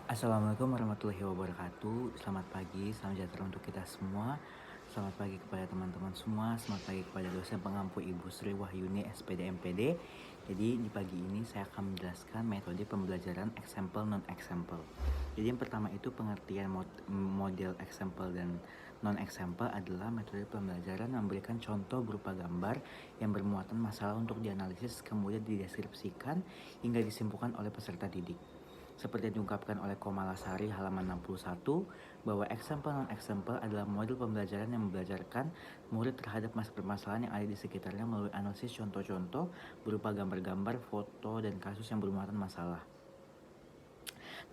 Assalamualaikum warahmatullahi wabarakatuh. Selamat pagi, salam sejahtera untuk kita semua. Selamat pagi kepada teman-teman semua. Selamat pagi kepada dosen pengampu Ibu Sri Wahyuni SPD MPD. Jadi di pagi ini saya akan menjelaskan metode pembelajaran example non-example. Jadi yang pertama itu pengertian model example dan non-example adalah metode pembelajaran memberikan contoh berupa gambar yang bermuatan masalah untuk dianalisis kemudian dideskripsikan hingga disimpulkan oleh peserta didik. Seperti yang diungkapkan oleh Komalasari halaman 61, bahwa example non-example adalah model pembelajaran yang membelajarkan murid terhadap permasalahan yang ada di sekitarnya melalui analisis contoh-contoh berupa gambar-gambar, foto, dan kasus yang bermuatan masalah.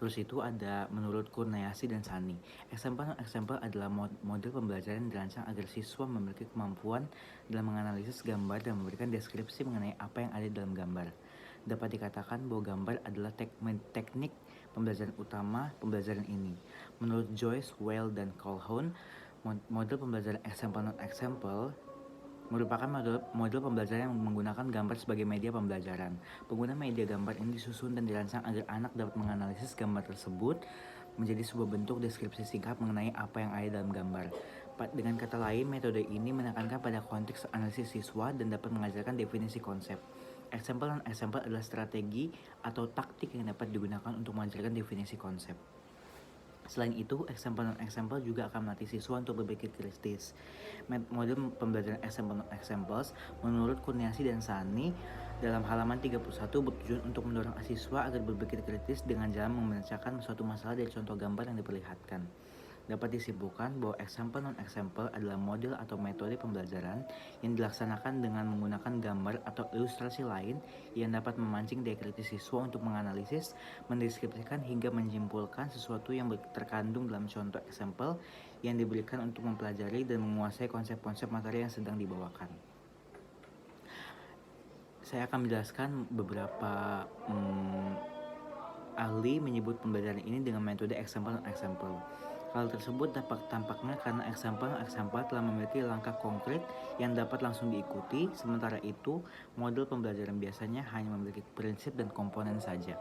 Terus itu ada menurut Kurniasi dan Sani. Example non-example adalah model pembelajaran yang dirancang agar siswa memiliki kemampuan dalam menganalisis gambar dan memberikan deskripsi mengenai apa yang ada dalam gambar. Dapat dikatakan bahwa gambar adalah teknik pembelajaran utama pembelajaran ini. Menurut Joyce, Weil, dan Calhoun, model pembelajaran example non-example merupakan model pembelajaran yang menggunakan gambar sebagai media pembelajaran. Pengguna media gambar ini disusun dan dirancang agar anak dapat menganalisis gambar tersebut menjadi sebuah bentuk deskripsi singkat mengenai apa yang ada dalam gambar. Dengan kata lain, metode ini menekankan pada konteks analisis siswa dan dapat mengajarkan definisi konsep. Example non-example adalah strategi atau taktik yang dapat digunakan untuk mengajarkan definisi konsep. Selain itu, example non-example juga akan melatih siswa untuk berpikir kritis. Model pembelajaran example non-examples menurut Kurniasi dan Sani dalam halaman 31 bertujuan untuk mendorong siswa agar berpikir kritis dengan jalan memecahkan suatu masalah dari contoh gambar yang diperlihatkan. Dapat disimpulkan bahwa example non-example adalah model atau metode pembelajaran yang dilaksanakan dengan menggunakan gambar atau ilustrasi lain yang dapat memancing daya kritis siswa untuk menganalisis, mendeskripsikan hingga menyimpulkan sesuatu yang terkandung dalam contoh example yang diberikan untuk mempelajari dan menguasai konsep-konsep materi yang sedang dibawakan. Saya akan menjelaskan beberapa ahli menyebut pembelajaran ini dengan metode example non-example. Hal tersebut tampaknya karena example telah memiliki langkah konkret yang dapat langsung diikuti, sementara itu model pembelajaran biasanya hanya memiliki prinsip dan komponen saja.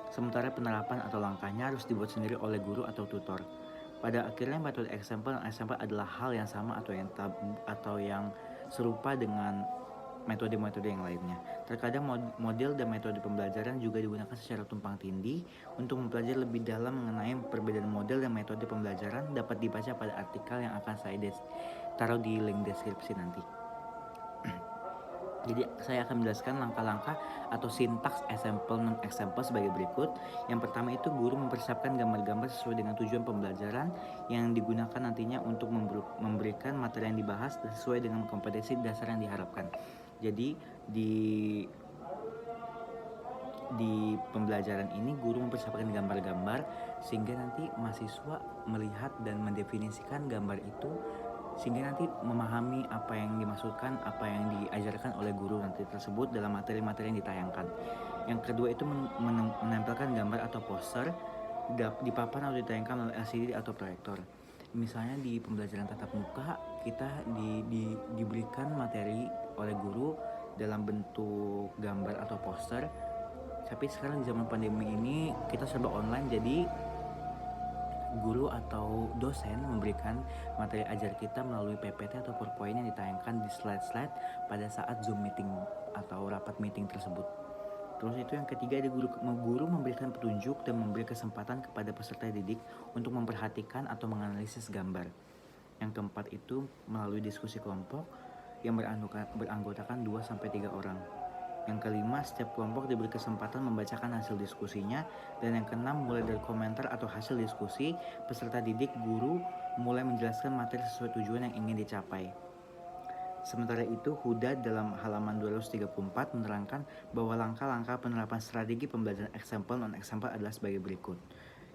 Sementara penerapan atau langkahnya harus dibuat sendiri oleh guru atau tutor. Pada akhirnya metode example adalah hal yang sama atau yang serupa dengan metode-metode yang lainnya. Terkadang model dan metode pembelajaran juga digunakan secara tumpang tindih. Untuk mempelajari lebih dalam mengenai perbedaan model dan metode pembelajaran dapat dibaca pada artikel yang akan saya taruh di link deskripsi nanti. Jadi saya akan menjelaskan langkah-langkah atau sintaks example non-example sebagai berikut. Yang pertama itu guru mempersiapkan gambar-gambar sesuai dengan tujuan pembelajaran yang digunakan nantinya untuk memberikan materi yang dibahas sesuai dengan kompetensi dasar yang diharapkan. Jadi di pembelajaran ini guru mempersiapkan gambar-gambar sehingga nanti mahasiswa melihat dan mendefinisikan gambar itu sehingga nanti memahami apa yang dimaksudkan, apa yang diajarkan oleh guru nanti tersebut dalam materi-materi yang ditayangkan. Yang kedua itu menempelkan gambar atau poster di papan atau ditayangkan oleh LCD atau proyektor. Misalnya di pembelajaran tatap muka kita diberikan materi oleh guru dalam bentuk gambar atau poster. Tapi sekarang di zaman pandemi ini kita serba online, jadi guru atau dosen memberikan materi ajar kita melalui PPT atau PowerPoint yang ditayangkan di slide-slide pada saat Zoom meeting atau rapat meeting tersebut. Terus itu yang ketiga, ada guru memberikan petunjuk dan memberi kesempatan kepada peserta didik untuk memperhatikan atau menganalisis gambar. Yang keempat itu melalui diskusi kelompok yang beranggotakan 2-3 orang. Yang kelima, setiap kelompok diberi kesempatan membacakan hasil diskusinya. Dan yang keenam, mulai dari komentar atau hasil diskusi, peserta didik guru mulai menjelaskan materi sesuai tujuan yang ingin dicapai. Sementara itu, Huda dalam halaman 234 menerangkan bahwa langkah-langkah penerapan strategi pembelajaran example non-example adalah sebagai berikut.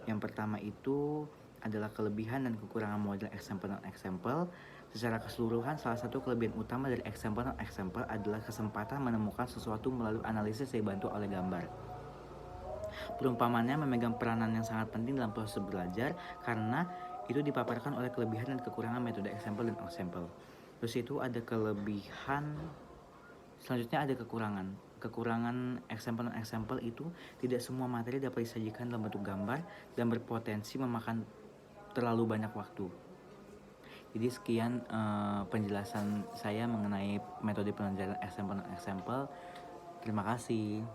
Yang pertama itu adalah kelebihan dan kekurangan model example non-example. Secara keseluruhan, salah satu kelebihan utama dari example non-example adalah kesempatan menemukan sesuatu melalui analisis yang dibantu oleh gambar. Perumpamannya memegang peranan yang sangat penting dalam proses belajar karena itu dipaparkan oleh kelebihan dan kekurangan metode example dan non-example. Terus itu ada kelebihan, selanjutnya ada kekurangan. kekurangan example itu tidak semua materi dapat disajikan dalam bentuk gambar dan berpotensi memakan terlalu banyak waktu. Jadi sekian penjelasan saya mengenai metode pembelajaran example. Terima kasih.